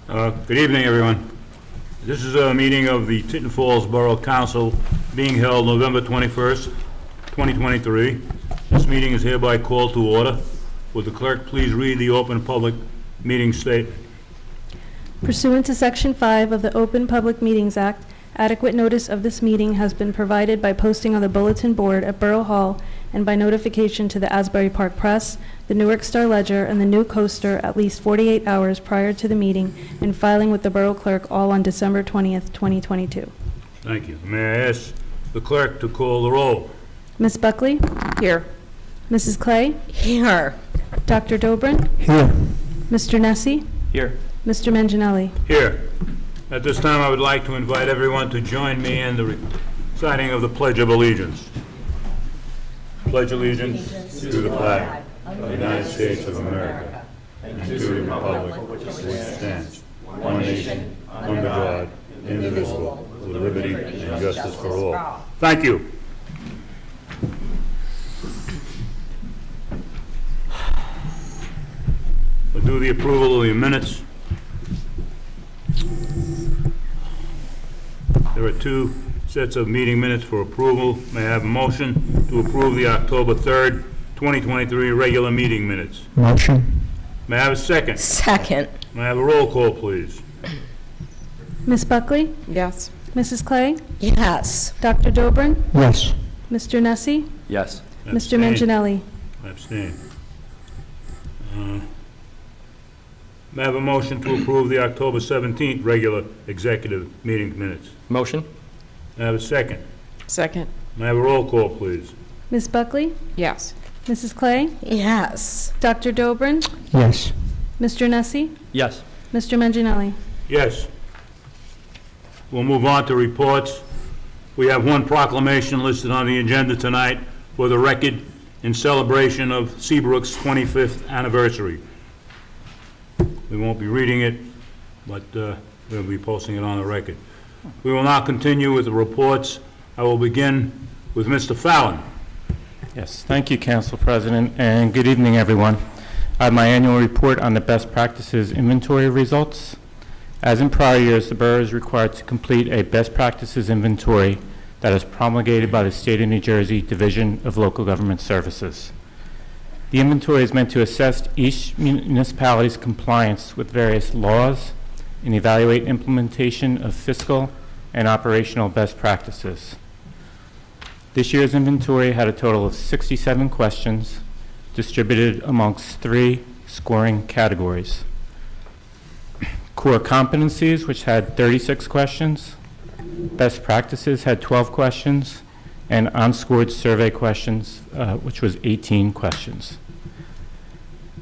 Good evening, everyone. This is a meeting of the Tinton Falls Borough Council being held November 21st, 2023. This meeting is hereby called to order. Would the clerk please read the open public meeting statement? Pursuant to Section 5 of the Open Public Meetings Act, adequate notice of this meeting has been provided by posting on the bulletin board at Borough Hall and by notification to the Asbury Park Press, the Newark Star Ledger, and the New Coaster at least 48 hours prior to the meeting, and filing with the Borough Clerk all on December 20th, 2022. Thank you. May I ask the clerk to call the roll? Ms. Buckley? Here. Mrs. Clay? Here. Dr. Dobrin? Here. Mr. Nessie? Here. Mr. Manginelli? Here. At this time, I would like to invite everyone to join me in the reciting of the Pledge of Allegiance. Pledge allegiance to the flag of the United States of America and to the republic for which it stands, one nation, under God, indivisible, with liberty and justice for all. Thank you. We'll do the approval of the minutes. There are two sets of meeting minutes for approval. May I have a motion to approve the October 3rd, 2023 regular meeting minutes? Motion. May I have a second? Second. May I have a roll call, please? Ms. Buckley? Yes. Mrs. Clay? Yes. Dr. Dobrin? Yes. Mr. Nessie? Yes. Mr. Manginelli? Abstain. May I have a motion to approve the October 17th regular executive meeting minutes? Motion. May I have a second? Second. May I have a roll call, please? Ms. Buckley? Yes. Mrs. Clay? Yes. Dr. Dobrin? Yes. Mr. Nessie? Yes. Mr. Manginelli? Yes. We'll move on to reports. We have one proclamation listed on the agenda tonight for the record in celebration of Seabrook's 25th anniversary. We won't be reading it, but we'll be posting it on the record. We will now continue with the reports. I will begin with Mr. Fallon. Yes, thank you, Council President, and good evening, everyone. I have my annual report on the best practices inventory results. As in prior years, the borough is required to complete a best practices inventory that is promulgated by the State of New Jersey Division of Local Government Services. The inventory is meant to assess each municipality's compliance with various laws and evaluate implementation of fiscal and operational best practices. This year's inventory had a total of 67 questions distributed amongst 3 scoring categories. Core competencies, which had 36 questions, best practices had 12 questions, and unscored survey questions, which was 18 questions.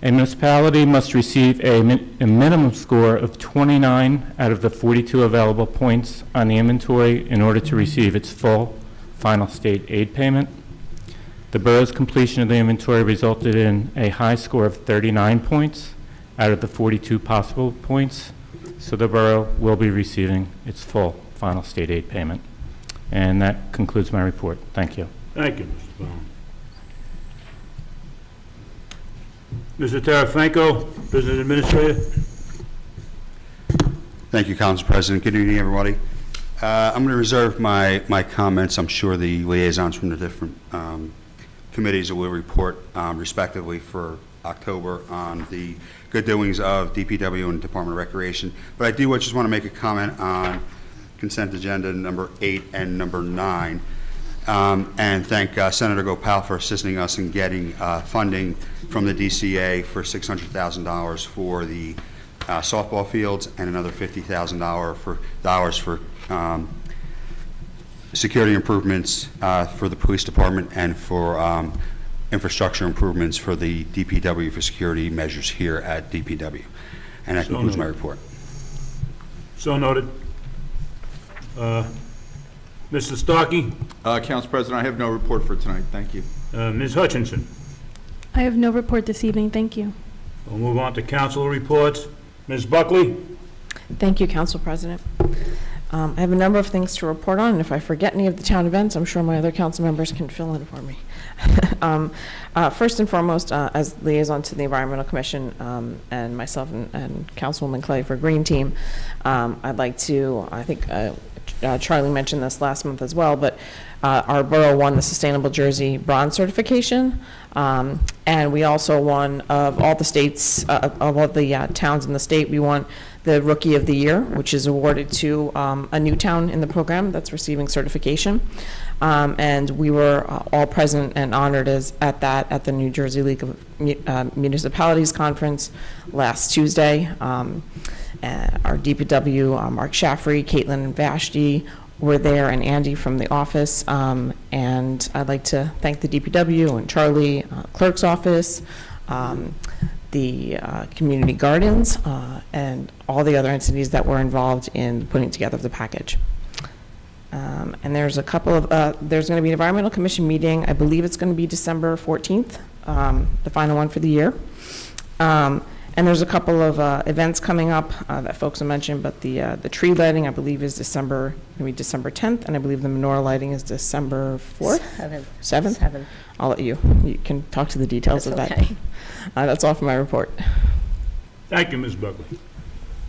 A municipality must receive a minimum score of 29 out of the 42 available points on the inventory in order to receive its full final state aid payment. The borough's completion of the inventory resulted in a high score of 39 points out of the 42 possible points, so the borough will be receiving its full final state aid payment. And that concludes my report. Thank you. Thank you, Mr. Fallon. Mr. Tarafenko, Business Administrator. Thank you, Council President. Good evening, everybody. I'm going to reserve my comments. I'm sure the liaisons from the different committees will report respectively for October on the good doings of DPW and Department of Recreation. But I do just want to make a comment on consent agenda number 8 and number 9, and thank Senator Gopal for assisting us in getting funding from the DCA for $600,000 for the softball fields and another $50,000 for security improvements for the police department and for infrastructure improvements for the DPW for security measures here at DPW. And that concludes my report. So noted. Mr. Starkey? Council President, I have no report for tonight. Thank you. Ms. Hutchinson? I have no report this evening. Thank you. We'll move on to council reports. Ms. Buckley? Thank you, Council President. I have a number of things to report on, and if I forget any of the town events, I'm sure my other council members can fill in for me. First and foremost, as liaison to the Environmental Commission, and myself and Councilwoman Clay for Green Team, I'd like to, I think Charlie mentioned this last month as well, but our borough won the Sustainable Jersey Bronze certification, and we also won, of all the states, of all the towns in the state, we won the Rookie of the Year, which is awarded to a new town in the program that's receiving certification. And we were all present and honored at the New Jersey League of Municipalities Conference last Tuesday. Our DPW, Mark Shaffrey, Caitlin and Vashti were there, and Andy from the office. And I'd like to thank the DPW and Charlie, clerk's office, the community gardens, and all the other entities that were involved in putting together the package. And there's a couple of, there's going to be an environmental commission meeting. I believe it's going to be December 14th, the final one for the year. And there's a couple of events coming up that folks have mentioned, but the tree lighting, I believe, is December 10th, and I believe the menorah lighting is December 4th? 7th? 7th. I'll let you can talk to the details of that. Okay. That's all for my report. Thank you, Ms. Buckley.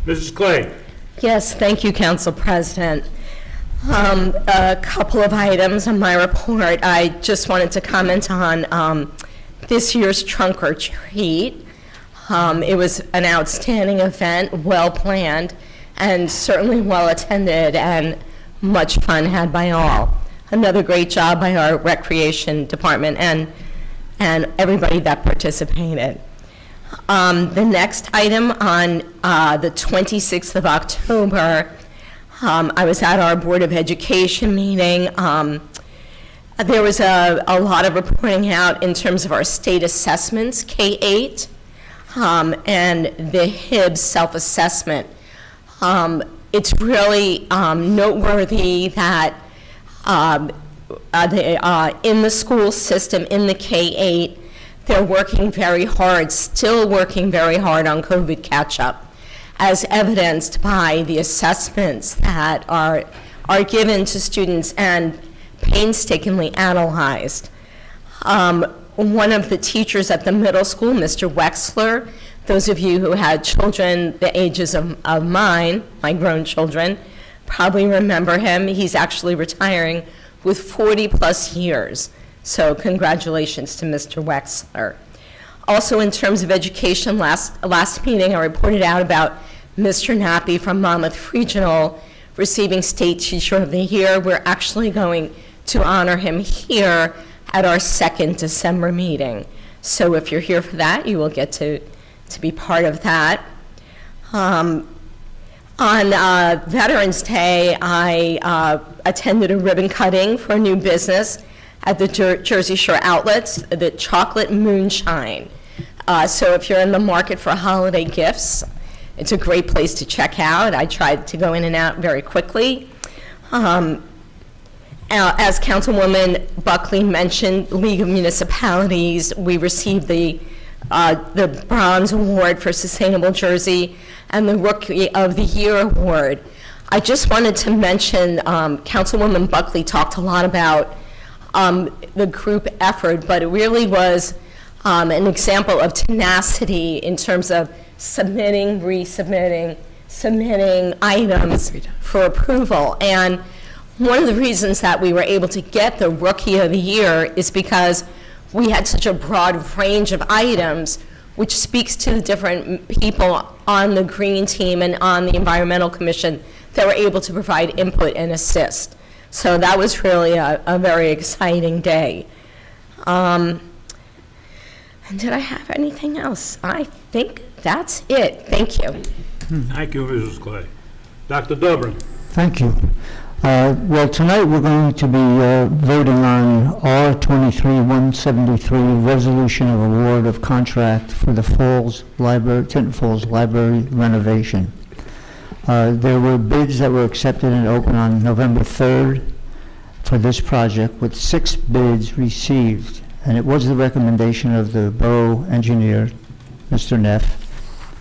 Mrs. Clay? Yes, thank you, Council President. A couple of items on my report. I just wanted to comment on this year's trunk or treat. It was an outstanding event, well-planned, and certainly well-attended, and much fun had by all. Another great job by our Recreation Department and everybody that participated. The next item on the 26th of October, I was at our Board of Education meeting. There was a lot of reporting out in terms of our state assessments, K-8, and the Hibbs self-assessment. It's really noteworthy that in the school system, in the K-8, they're working very hard, still working very hard on COVID catch-up, as evidenced by the assessments that are given to students and painstakingly analyzed. One of the teachers at the middle school, Mr. Wexler, those of you who had children the ages of mine, my grown children, probably remember him. He's actually retiring with 40-plus years. So congratulations to Mr. Wexler. Also, in terms of education, last meeting I reported out about Mr. Nappy from Monmouth Regional receiving State Teacher of the Year. We're actually going to honor him here at our second December meeting. So if you're here for that, you will get to be part of that. On Veterans Day, I attended a ribbon cutting for a new business at the Jersey Shore Outlets, the Chocolate Moonshine. So if you're in the market for holiday gifts, it's a great place to check out. I tried to go in and out very quickly. As Councilwoman Buckley mentioned, League of Municipalities, we received the Bronze Award for Sustainable Jersey and the Rookie of the Year Award. I just wanted to mention, Councilwoman Buckley talked a lot about the group effort, but it really was an example of tenacity in terms of submitting, resubmitting, submitting items for approval. And one of the reasons that we were able to get the Rookie of the Year is because we had such a broad range of items, which speaks to the different people on the Green Team and on the Environmental Commission that were able to provide input and assist. So that was really a very exciting day. And did I have anything else? I think that's it. Thank you. Thank you, Mrs. Clay. Dr. Dobrin? Thank you. Well, tonight we're going to be voting on R-23-173, Resolution of Award of Contract for the Tinton Falls Library renovation. There were bids that were accepted and opened on November 3rd for this project, with 6 bids received. And it was the recommendation of the borough engineer, Mr. Neff,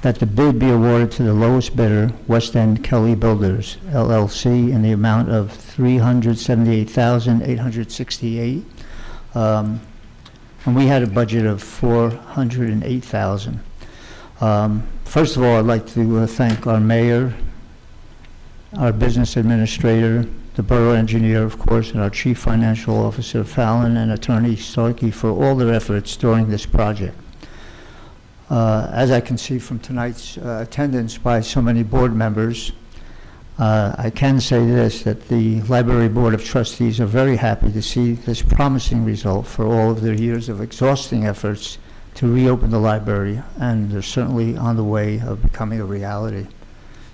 that the bid be awarded to the lowest bidder, West End Kelly Builders, LLC, in the amount of $378,868. And we had a budget of $408,000. First of all, I'd like to thank our mayor, our business administrator, the borough engineer, of course, and our chief financial officer, Fallon, and Attorney Starkey for all their efforts during this project. As I can see from tonight's attendance by so many board members, I can say this, that the Library Board of Trustees are very happy to see this promising result for all of their years of exhausting efforts to reopen the library, and they're certainly on the way of becoming a reality.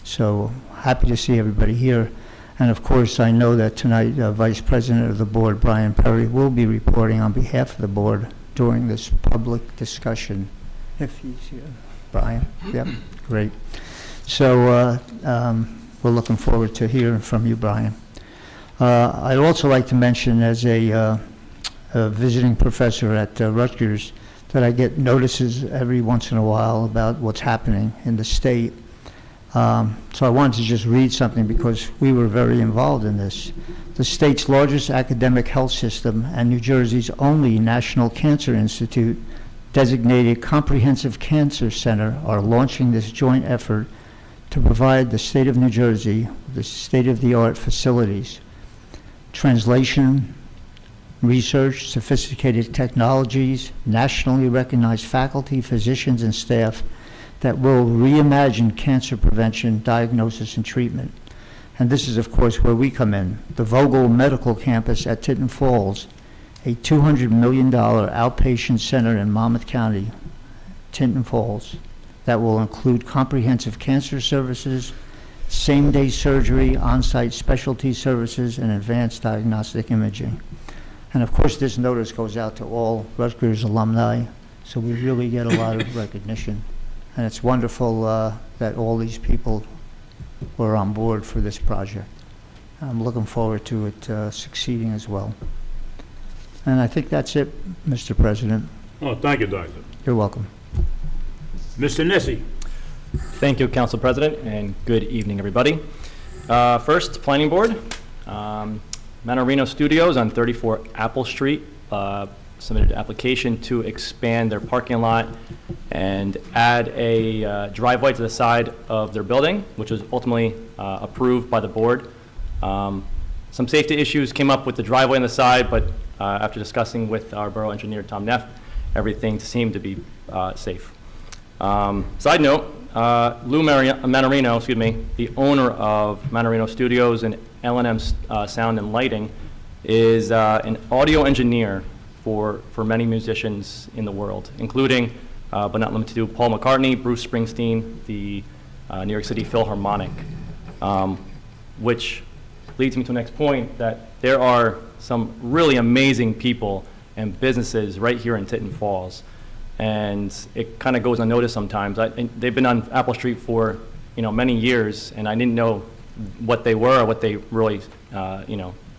So happy to see everybody here. And of course, I know that tonight, Vice President of the Board, Brian Perry, will be reporting on behalf of the board during this public discussion. If he's here. Brian? Yep, great. So we're looking forward to hearing from you, Brian. I'd also like to mention, as a visiting professor at Rutgers, that I get notices every once in a while about what's happening in the state. So I wanted to just read something because we were very involved in this. The state's largest academic health system and New Jersey's only National Cancer Institute designated Comprehensive Cancer Center are launching this joint effort to provide the state of New Jersey with the state-of-the-art facilities, translation, research, sophisticated technologies, nationally recognized faculty, physicians, and staff that will reimagine cancer prevention, diagnosis, and treatment. And this is, of course, where we come in. The Vogel Medical Campus at Tinton Falls, a $200 million outpatient center in Monmouth County, Tinton Falls, that will include comprehensive cancer services, same-day surgery, on-site specialty services, and advanced diagnostic imaging. And of course, this notice goes out to all Rutgers alumni, so we really get a lot of recognition. And it's wonderful that all these people were on board for this project. I'm looking forward to it succeeding as well. And I think that's it, Mr. President. Oh, thank you, Doctor. You're welcome. Mr. Nissi. Thank you, Council President, and good evening, everybody. First, Planning Board. Manorino Studios on 34 Apple Street submitted an application to expand their parking lot and add a driveway to the side of their building, which was ultimately approved by the board. Some safety issues came up with the driveway on the side, but after discussing with our borough engineer, Tom Neff, everything seemed to be safe. Side note, Lou Manorino, the owner of Manorino Studios and L&M Sound and Lighting, is an audio engineer for many musicians in the world, including, but not limited to, Paul McCartney, Bruce Springsteen, the New York City Philharmonic, which leads me to the next point, that there are some really amazing people and businesses right here in Tinton Falls. And it kind of goes unnoticed sometimes. They've been on Apple Street for, many years, and I didn't know what they were or what they really,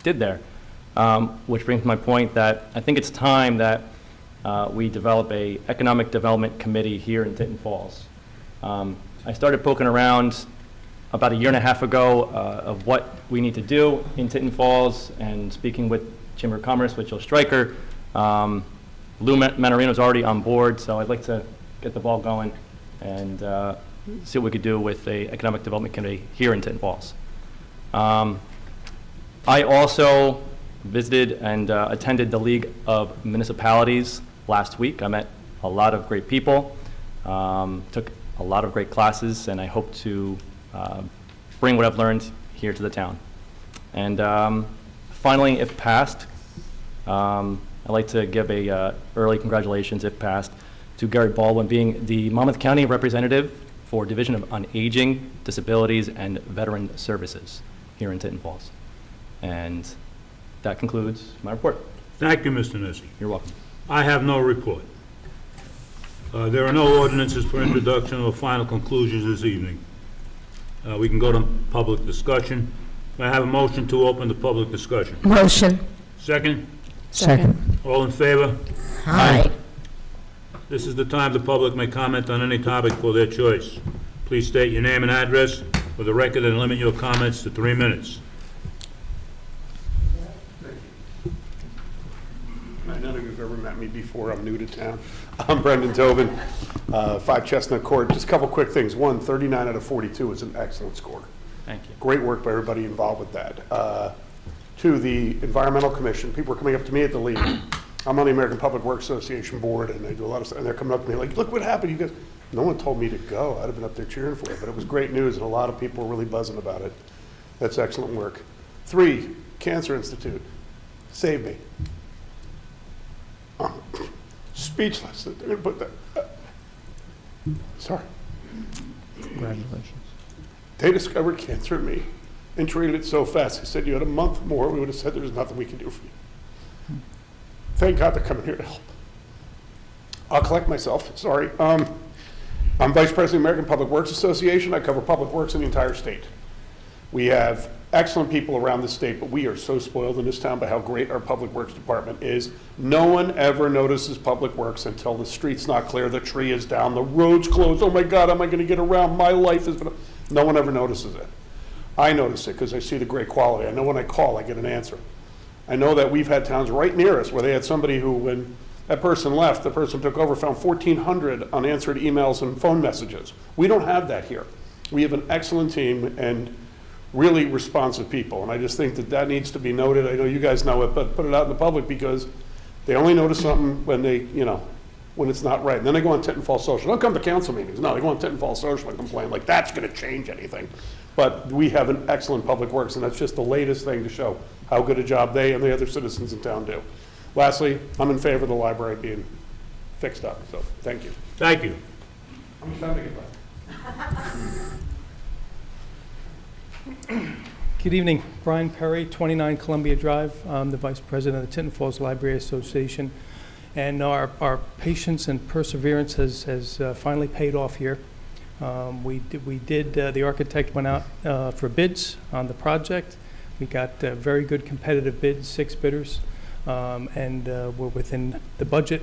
did there. Which brings my point that I think it's time that we develop a economic development committee here in Tinton Falls. I started poking around about a year and a half ago of what we need to do in Tinton Falls, and speaking with Chamber of Commerce, with Joe Stryker. Lou Manorino's already on board, so I'd like to get the ball going and see what we could do with the Economic Development Committee here in Tinton Falls. I also visited and attended the League of Municipalities last week. I met a lot of great people, took a lot of great classes, and I hope to bring what I've learned here to the town. And finally, if passed, I'd like to give a early congratulations, if passed, to Gary Baldwin being the Monmouth County representative for Division on Aging, Disabilities, and Veteran Services here in Tinton Falls. And that concludes my report. Thank you, Mr. Nissi. You're welcome. I have no report. There are no ordinances for introduction or final conclusions this evening. We can go to public discussion. May I have a motion to open the public discussion? Motion. Second? Second. All in favor? Aye. This is the time the public may comment on any topic for their choice. Please state your name and address for the record and limit your comments to 3 minutes. None of you have ever met me before. I'm new to town. I'm Brendan Tobin, 5 Chestnut Court. Just a couple quick things. One, 39 out of 42 is an excellent score. Thank you. Great work by everybody involved with that. 2, the Environmental Commission. People are coming up to me at the league. I'm on the American Public Works Association board, and they do a lot of stuff. And they're coming up to me like, "Look what happened." You guys, no one told me to go. I'd have been up there cheering for it. But it was great news, and a lot of people were really buzzing about it. That's excellent work. 3, Cancer Institute. Save me. Speechless that they're going to put that. Sorry. Congratulations. They discovered cancer in me and treated it so fast. They said, "You had a month more, we would have said there's nothing we can do for you." Thank God they're coming here to help. I'll collect myself, sorry. I'm Vice President of the American Public Works Association. I cover public works in the entire state. We have excellent people around the state, but we are so spoiled in this town by how great our public works department is. No one ever notices public works until the street's not clear, the tree is down, the road's closed. Oh my God, am I gonna get around? My life is, no one ever notices it. I notice it because I see the great quality. I know when I call, I get an answer. I know that we've had towns right near us where they had somebody who, when that person left, the person took over, found 1,400 unanswered emails and phone messages. We don't have that here. We have an excellent team and really responsive people, and I just think that that needs to be noted. I know you guys know it, but put it out in the public because they only notice something when they, when it's not right. And then they go on Tinton Falls Social. Don't come to council meetings. No, they go on Tinton Falls Social and complain like that's going to change anything. But we have an excellent public works, and that's just the latest thing to show how good a job they and the other citizens in town do. Lastly, I'm in favor of the library being fixed up, so thank you. Thank you. How much time to get left? Good evening, Brian Perry, 29 Columbia Drive. I'm the Vice President of the Tinton Falls Library Association. And our patience and perseverance has finally paid off here. The architect went out for bids on the project. We got very good competitive bids, 6 bidders, and we're within the budget.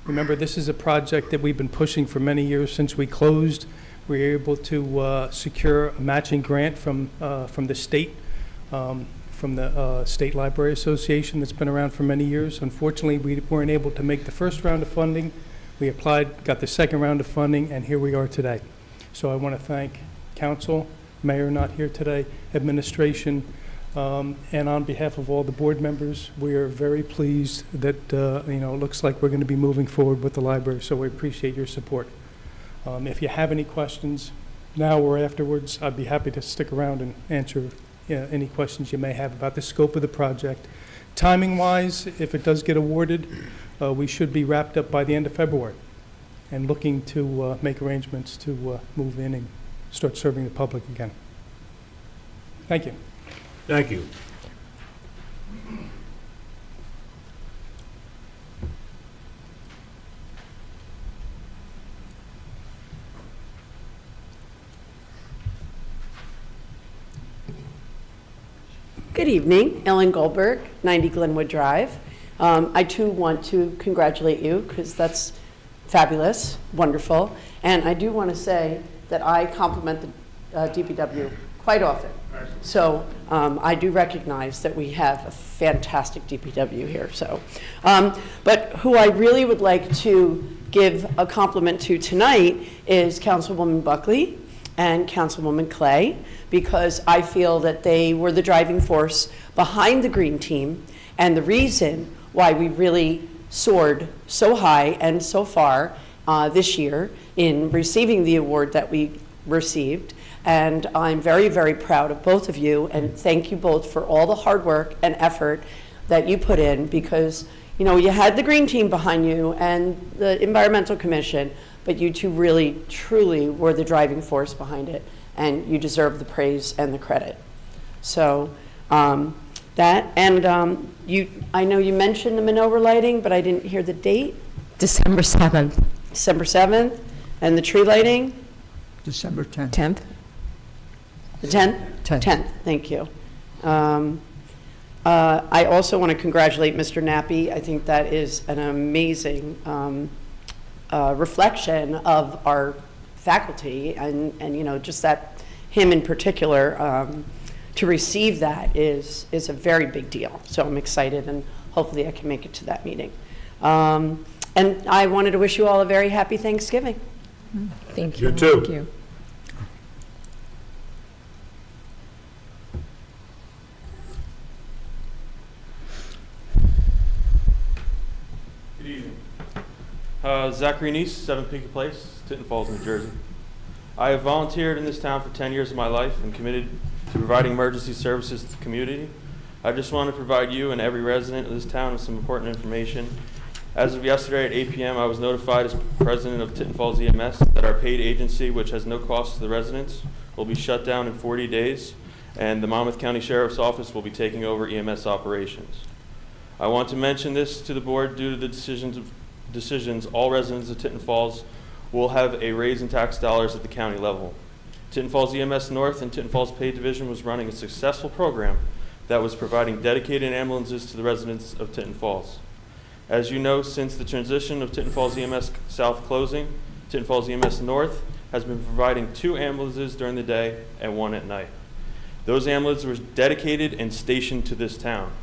Remember, this is a project that we've been pushing for many years since we closed. We were able to secure a matching grant from the state, from the State Library Association that's been around for many years. Unfortunately, we weren't able to make the first round of funding. We applied, got the second round of funding, and here we are today. So I want to thank council, mayor not here today, administration, and on behalf of all the board members, we are very pleased that it looks like we're going to be moving forward with the library. So we appreciate your support. If you have any questions now or afterwards, I'd be happy to stick around and answer any questions you may have about the scope of the project. Timing-wise, if it does get awarded, we should be wrapped up by the end of February and looking to make arrangements to move in and start serving the public again. Thank you. Thank you. Good evening, Ellen Goldberg, 90 Glenwood Drive. I too want to congratulate you because that's fabulous, wonderful. And I do want to say that I compliment the DPW quite often. So I do recognize that we have a fantastic DPW here. So, but who I really would like to give a compliment to tonight is Councilwoman Buckley and Councilwoman Clay, because I feel that they were the driving force behind the Green Team and the reason why we really soared so high and so far this year in receiving the award that we received. And I'm very, very proud of both of you, and thank you both for all the hard work and effort that you put in, because you had the Green Team behind you and the Environmental Commission, but you two really, truly were the driving force behind it, and you deserve the praise and the credit. So that, and I know you mentioned the menorah lighting, but I didn't hear the date. December 7th. December 7th, and the tree lighting? December 10th. 10th? The 10th? 10th, thank you. I also want to congratulate Mr. Nappy. I think that is an amazing reflection of our faculty, and just that him in particular, to receive that is a very big deal. So I'm excited, and hopefully I can make it to that meeting. And I wanted to wish you all a very happy Thanksgiving. Thank you. You too. Thank you. Good evening. Zachary Neese, 7 Pickett Place, Tinton Falls, New Jersey. I have volunteered in this town for 10 years of my life and committed to providing emergency services to the community. I just want to provide you and every resident of this town with some important information. As of yesterday at 8 p.m., I was notified as president of Tinton Falls EMS that our paid agency, which has no cost to the residents, will be shut down in 40 days, and the Monmouth County Sheriff's Office will be taking over EMS operations. I want to mention this to the board due to the decisions all residents of Tinton Falls will have a raise in tax dollars at the county level. Tinton Falls EMS North and Tinton Falls Paid Division was running a successful program that was providing dedicated ambulances to the residents of Tinton Falls. As you know, since the transition of Tinton Falls EMS South closing, Tinton Falls EMS North has been providing 2 ambulances during the day and 1 at night. Those ambulances were dedicated and stationed to this town.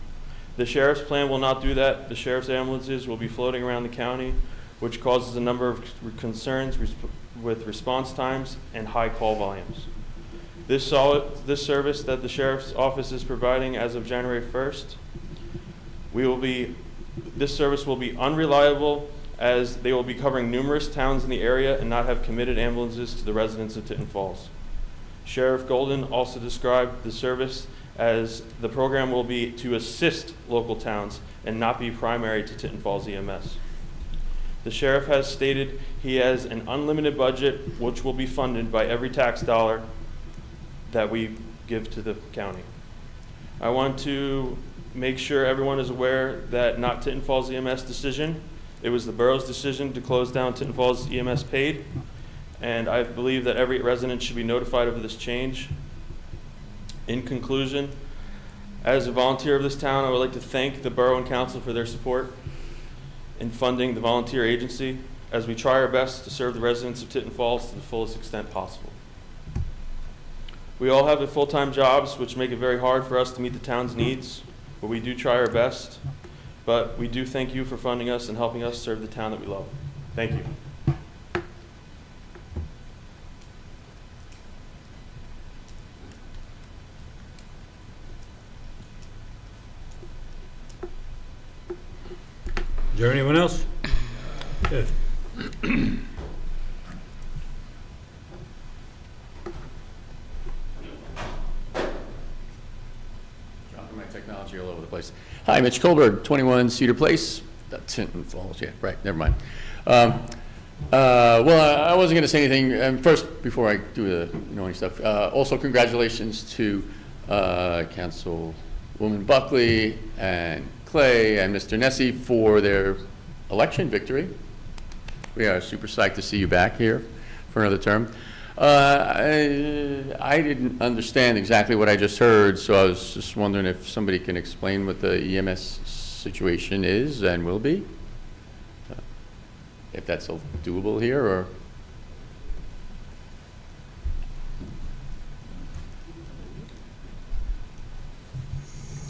The sheriff's plan will not do that. The sheriff's ambulances will be floating around the county, which causes a number of concerns with response times and high call volumes. This service that the sheriff's office is providing as of January 1st, this service will be unreliable as they will be covering numerous towns in the area and not have committed ambulances to the residents of Tinton Falls. Sheriff Golden also described the service as the program will be to assist local towns and not be primary to Tinton Falls EMS. The sheriff has stated he has an unlimited budget which will be funded by every tax dollar that we give to the county. I want to make sure everyone is aware that not Tinton Falls EMS decision, it was the borough's decision to close down Tinton Falls EMS Paid, and I believe that every resident should be notified of this change. In conclusion, as a volunteer of this town, I would like to thank the borough and council for their support in funding the volunteer agency as we try our best to serve the residents of Tinton Falls to the fullest extent possible. We all have full-time jobs, which make it very hard for us to meet the town's needs, but we do try our best. But we do thank you for funding us and helping us serve the town that we love. Thank you. Is there anyone else? Good. Dropping my technology all over the place. Hi, Mitch Kohlberg, 21 Cedar Place. That's Tinton Falls, yeah, right, never mind. Well, I wasn't going to say anything. First, before I do the annoying stuff, also congratulations to Councilwoman Buckley and Clay and Mr. Nessie for their election victory. We are super psyched to see you back here for another term. I didn't understand exactly what I just heard, so I was just wondering if somebody can explain what the EMS situation is and will be, if that's doable here, or?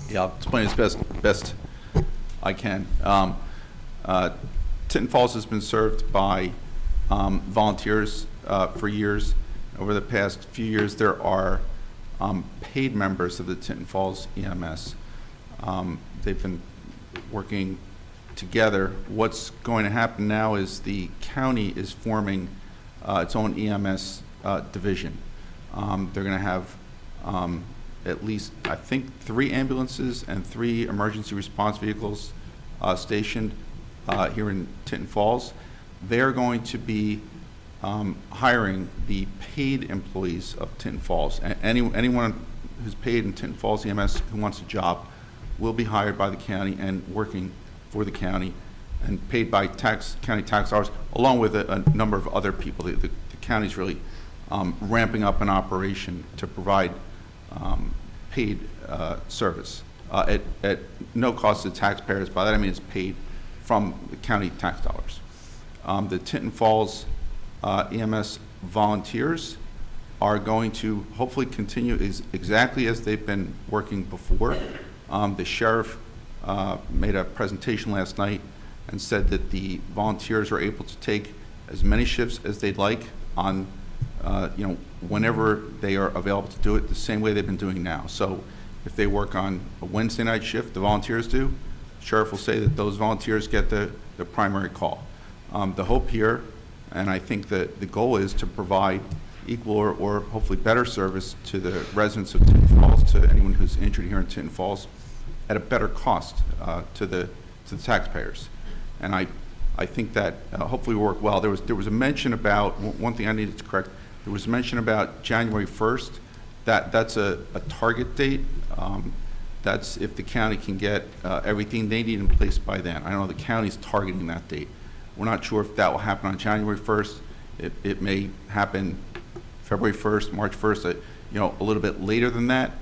Yeah, I'll explain as best I can. Tinton Falls has been served by volunteers for years. Over the past few years, there are paid members of the Tinton Falls EMS. They've been working together. What's going to happen now is the county is forming its own EMS division. They're going to have at least, I think, 3 ambulances and 3 emergency response vehicles stationed here in Tinton Falls. They're going to be hiring the paid employees of Tinton Falls. Anyone who's paid in Tinton Falls EMS who wants a job will be hired by the county and working for the county and paid by county tax dollars, along with a number of other people. The county's really ramping up an operation to provide paid service at no cost to taxpayers. By that I mean it's paid from the county tax dollars. the Tinton Falls EMS volunteers are going to hopefully continue exactly as they've been working before. The sheriff made a presentation last night and said that the volunteers are able to take as many shifts as they'd like on, whenever they are available to do it, the same way they've been doing now. So if they work on a Wednesday night shift, the volunteers do, sheriff will say that those volunteers get the primary call. The hope here, and I think that the goal is to provide equal or hopefully better service to the residents of Tinton Falls, to anyone who's injured here in Tinton Falls, at a better cost to the taxpayers. And I think that hopefully will work well. There was a mention about, one thing I needed to correct, there was a mention about January 1st. That's a target date. That's if the county can get everything they need in place by then. I know the county's targeting that date. We're not sure if that will happen on January 1st. It may happen February 1st, March 1st, a little bit later than that.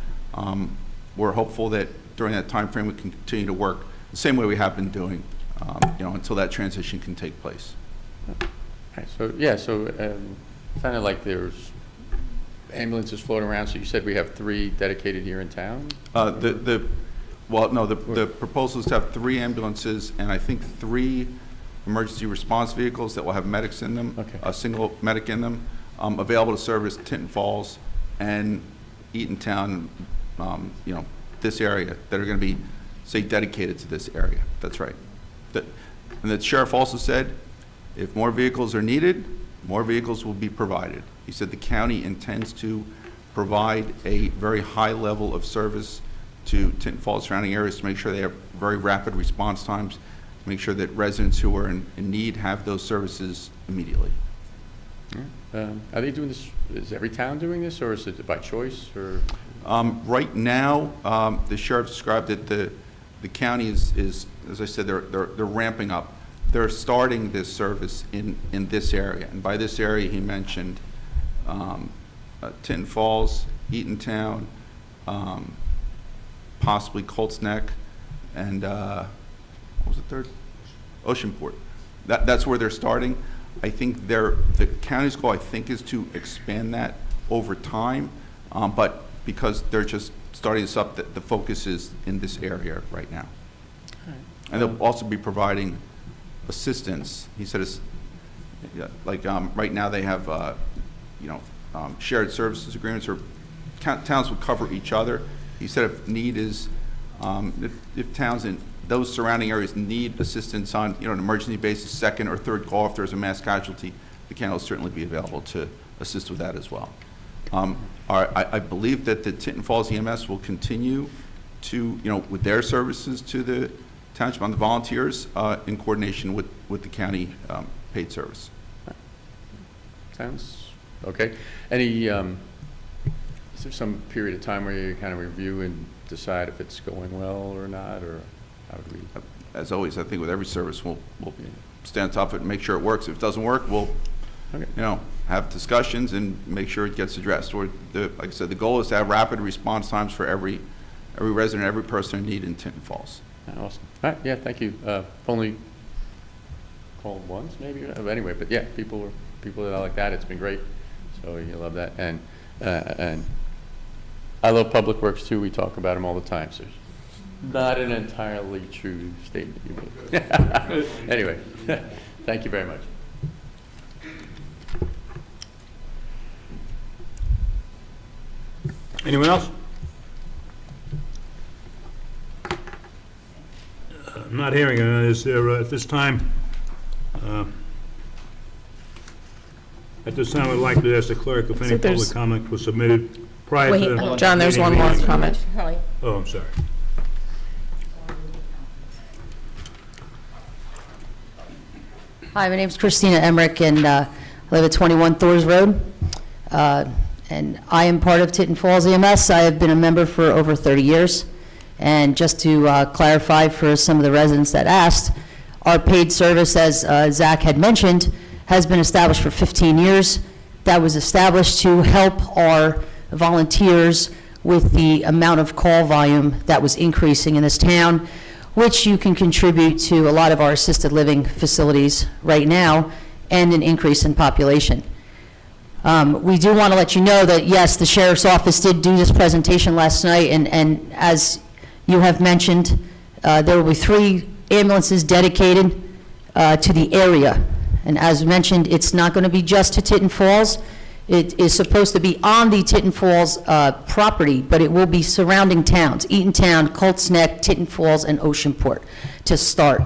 We're hopeful that during that time frame we can continue to work the same way we have been doing, until that transition can take place. Right, so sounded like there's ambulances floating around, so you said we have 3 dedicated here in town? The proposal is to have 3 ambulances and I think 3 emergency response vehicles that will have medics in them, Okay. a single medic in them, available to service Tinton Falls and Eatontown, this area, that are going to be, say, dedicated to this area. That's right. And the sheriff also said, if more vehicles are needed, more vehicles will be provided. He said the county intends to provide a very high level of service to Tinton Falls surrounding areas to make sure they have very rapid response times, to make sure that residents who are in need have those services immediately. Are they doing this, is every town doing this, or is it by choice, or? Right now, the sheriff described that the county is, as I said, they're ramping up. They're starting this service in this area, and by this area he mentioned Tinton Falls, Eatontown, possibly Colts Neck, and what was the third? Oceanport. That's where they're starting. I think the county's goal, I think, is to expand that over time, but because they're just starting this up, the focus is in this area right now. And they'll also be providing assistance. He said, right now they have, shared services agreements, or towns will cover each other. He said if need is, if towns in those surrounding areas need assistance on, an emergency basis, second or third call, if there's a mass casualty, the county will certainly be available to assist with that as well. I believe that the Tinton Falls EMS will continue to, with their services to the township on the volunteers, in coordination with the county paid service. Sounds okay. Any, is there some period of time where you kind of review and decide if it's going well or not, or how do we? As always, I think with every service, we'll stand on top of it and make sure it works. If it doesn't work, we'll, have discussions and make sure it gets addressed. Like I said, the goal is to have rapid response times for every resident, every person in need in Tinton Falls. Awesome. All right, yeah, thank you. Only called once, maybe. Anyway, but yeah, people that are like that, it's been great. So you love that, and I love Public Works too. We talk about them all the time. So not an entirely true statement you made. Anyway, thank you very much. Anyone else? I'm not hearing it. Is there, at this time, I'd like to ask the clerk if any So public there's- comment was submitted prior to the... John, there's one more comment. Oh, I'm sorry. Hi, my name's Christina Emmerich, and I live at 21 Thors Road. And I am part of Tinton Falls EMS. I have been a member for over 30 years. And just to clarify for some of the residents that asked, our paid service, as Zach had mentioned, has been established for 15 years. That was established to help our volunteers with the amount of call volume that was increasing in this town. which you can contribute to a lot of our assisted living facilities right now, and an increase in population. We do want to let you know that, yes, the sheriff's office did do this presentation last night, and as you have mentioned, there will be 3 ambulances dedicated to the area. And as mentioned, it's not going to be just to Tinton Falls. It is supposed to be on the Tinton Falls property, but it will be surrounding towns, Eatontown, Colts Neck, Tinton Falls, and Oceanport to start.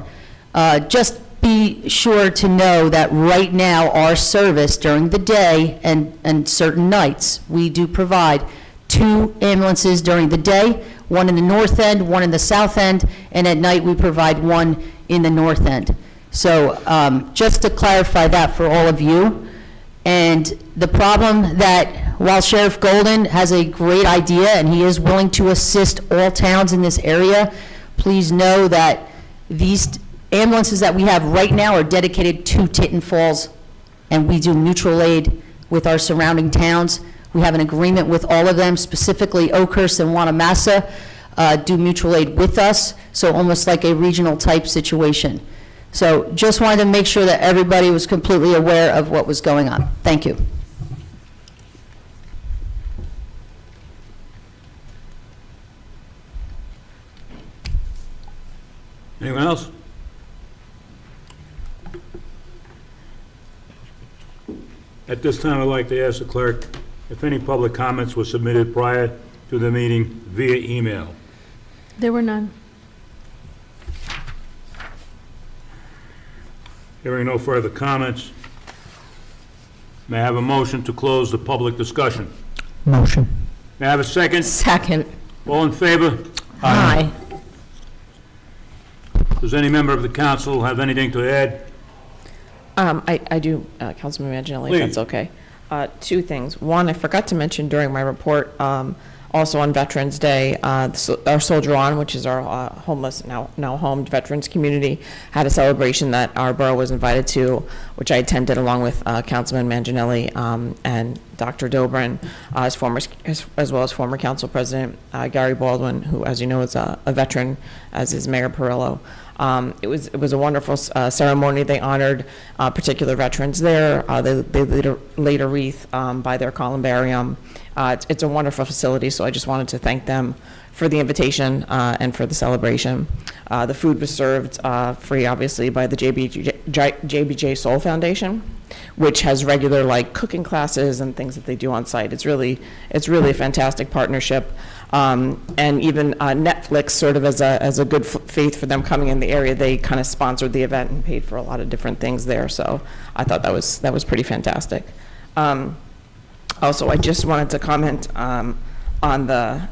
Just be sure to know that right now, our service during the day and certain nights, we do provide 2 ambulances during the day, 1 in the north end, 1 in the south end, and at night we provide 1 in the north end. So just to clarify that for all of you. And the problem that while Sheriff Golden has a great idea and he is willing to assist all towns in this area, please know that these ambulances that we have right now are dedicated to Tinton Falls, and we do mutual aid with our surrounding towns. We have an agreement with all of them, specifically Oakhurst and Wanamassa do mutual aid with us, so almost like a regional type situation. So just wanted to make sure that everybody was completely aware of what was going on. Thank you. Anyone else? At this time, I'd like to ask the clerk if any public comments were submitted prior to the meeting via email. There were none. Hearing no further comments, may I have a motion to close the public discussion? Motion. May I have a second? Second. All in favor? Aye. Does any member of the council have anything to add? I do, Councilman Manginelli, if that's okay. 2 things. One, I forgot to mention during my report, also on Veterans Day, our Soldier On, which is our homeless, now homed veterans community, had a celebration that our borough was invited to, which I attended along with Councilman Manginelli and Dr. Dobrin, as well as former council president Gary Baldwin, who, as you know, is a veteran, as is Mayor Perillo. It was a wonderful ceremony. They honored particular veterans there. They laid a wreath by their columbarium. It's a wonderful facility, so I just wanted to thank them for the invitation and for the celebration. The food was served free, obviously, by the JBJ Soul Foundation, which has regular cooking classes and things that they do on site. It's really a fantastic partnership. And even Netflix, sort of as a good faith for them coming in the area, they kind of sponsored the event and paid for a lot of different things there. So I thought that was pretty fantastic. Also, I just wanted to comment on the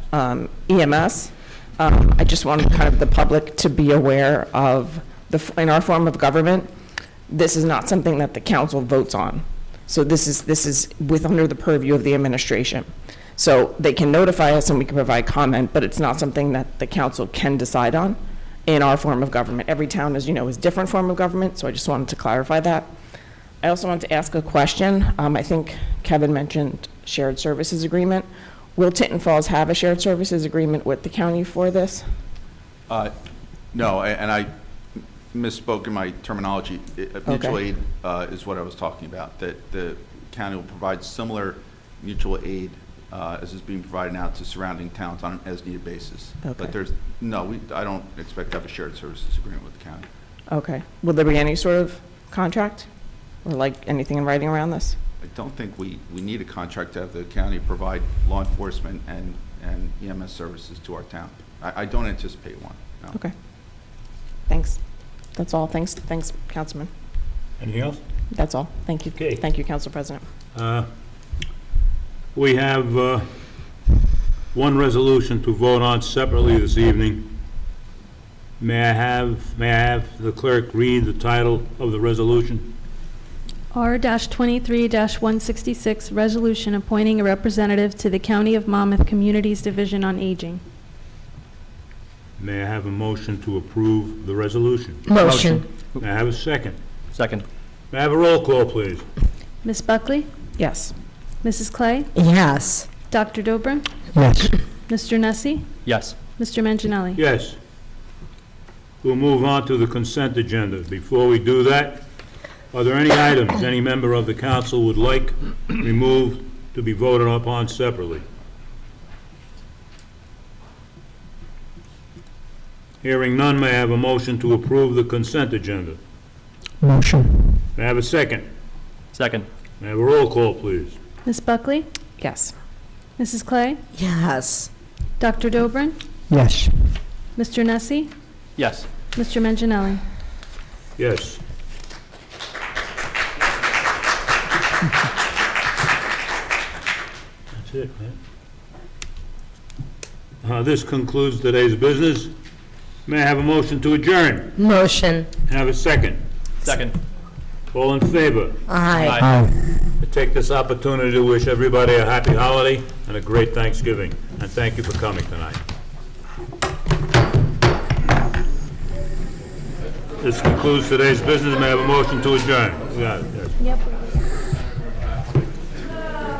EMS. I just wanted kind of the public to be aware of in our form of government, this is not something that the council votes on. So this is under the purview of the administration. So they can notify us and we can provide comment, but it's not something that the council can decide on in our form of government. Every town, as you know, is a different form of government, so I just wanted to clarify that. I also wanted to ask a question. I think Kevin mentioned shared services agreement. Will Tinton Falls have a shared services agreement with the county for this? No, and I misspoke in my terminology. Mutual aid is what I was talking about, that the county will provide similar mutual aid as is being provided now to surrounding towns on an as-needed basis. Okay. But I don't expect to have a shared services agreement with the county. Okay. Will there be any sort of contract or anything in writing around this? I don't think we need a contract to have the county provide law enforcement and EMS services to our town. I don't anticipate one, no. Okay. Thanks. That's all. Thanks, Councilman. Anything else? That's all. Thank you. Okay. Thank you, Council President. We have one resolution to vote on separately this evening. May I have the clerk read the title of the resolution? R-23-166, resolution appointing a representative to the County of Monmouth Communities Division on Aging. May I have a motion to approve the resolution? Motion. May I have a second? Second. May I have a roll call, please? Ms. Buckley? Yes. Mrs. Clay? Yes. Dr. Dobrin? Yes. Mr. Nessie? Yes. Mr. Manginelli? Yes. We'll move on to the consent agenda. Before we do that, are there any items any member of the council would like removed to be voted upon separately? Hearing none, may I have a motion to approve the consent agenda? Motion. May I have a second? Second. May I have a roll call, please? Ms. Buckley? Yes. Mrs. Clay? Yes. Dr. Dobrin? Yes. Mr. Nessie? Yes. Mr. Manginelli? Yes. That's it, man. This concludes today's business. May I have a motion to adjourn? Motion. Have a second. Second. All in favor? Aye. Aye. I take this opportunity to wish everybody a happy holiday and a great Thanksgiving, and thank you for coming tonight. This concludes today's business. May I have a motion to adjourn? We got it, yes. Yep.